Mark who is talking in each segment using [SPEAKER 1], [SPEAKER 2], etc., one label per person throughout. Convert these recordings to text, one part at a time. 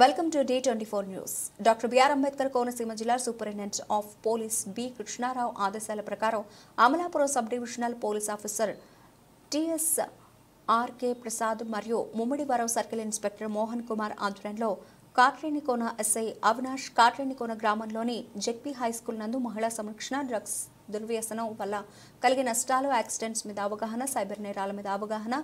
[SPEAKER 1] Welcome to D24 News. Dr. B.R. Ambedkar Konaseema జిల్లా superintendent of police B Krishnarao ఆదేశాల ప్రకారం Amalapuram sub divisional police officer TS RK Prasad మరియు Mummidivaram circle inspector Mohan Kumar ఆధ్వర్యంలో Katrenikona SI Avinash Katrenikona గ్రామంలోని ZP high school నందు మహిళా సంరక్షణ డ్రగ్స్ దుర్వ్యసనం వల్ల కలిగే నష్టాలు యాక్సిడెంట్స్ మీద అవగాహన సైబర్ నేరాల మీద అవగాహన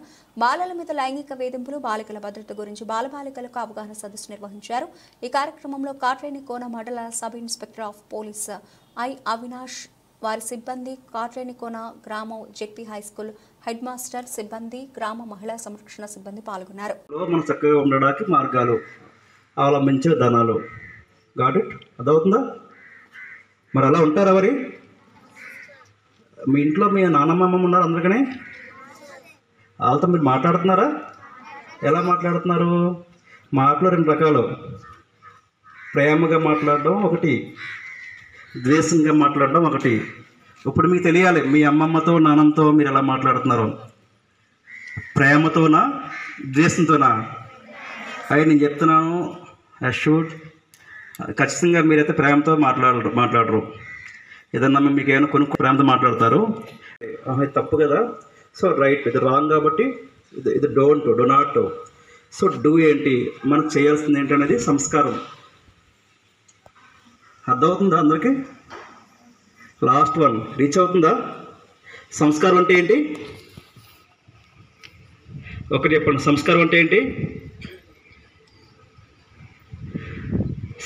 [SPEAKER 1] బాలల మీద లైంగిక వేధింపులు బాలికల భద్రత గురించి బాలబాలికలకు అవగాహన సదస్సు నిర్వహించారు. ఈ కార్యక్రమంలో కాట్రేనికోన మండల sub inspector of police I Avinash వారి సిబ్బంది కాట్రేనికోన గ్రామం ZP high school head master సిబ్బంది గ్రామ మహిళా సంరక్షణ సిబ్బంది పాల్గొన్నారు.
[SPEAKER 2] మనం చక్కగా ఉండడానికి మార్గాలు అవలంబించే విధానాలు గాట్ ఇట్ అదవుతుందా? మరి అలా ఉంటారా? మరి మీ ఇంట్లో మీ నాన్నమ్మ ఉన్నారు అందరికనే వాళ్ళతో మీరు మాట్లాడుతున్నారా? ఎలా మాట్లాడుతున్నారు? మాటలు రెండు రకాలు, ప్రేమగా మాట్లాడడం ఒకటి, ద్వేషంగా మాట్లాడడం ఒకటి. ఇప్పుడు మీకు తెలియాలి మీ అమ్మమ్మతో నాన్నమ్మతో మీరు ఎలా మాట్లాడుతున్నారు, ప్రేమతోనా ద్వేషంతోనా? అవి నేను చెప్తున్నాను అష్యూడ్ ఖచ్చితంగా మీరైతే ప్రేమతో మాట్లాడరు. ఏదన్నా మీకు ఏమైనా కొనుక్కు ప్రేమతో మాట్లాడతారు, ఇది తప్పు కదా, సో రైట్, ఇది రాంగ్ కాబట్టి ఇది డో నాట్. సో డూ ఏంటి, మనకు చేయాల్సింది ఏంటనేది సంస్కారం. అర్థమవుతుందా అందరికీ? లాస్ట్ వన్ రీచ్ అవుతుందా? సంస్కారం అంటే ఏంటి ఒకటి చెప్పండి. సంస్కారం అంటే ఏంటి?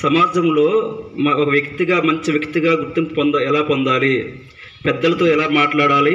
[SPEAKER 2] సమాజంలో ఒక వ్యక్తిగా మంచి వ్యక్తిగా గుర్తింపు ఎలా పొందాలి, పెద్దలతో ఎలా మాట్లాడాలి,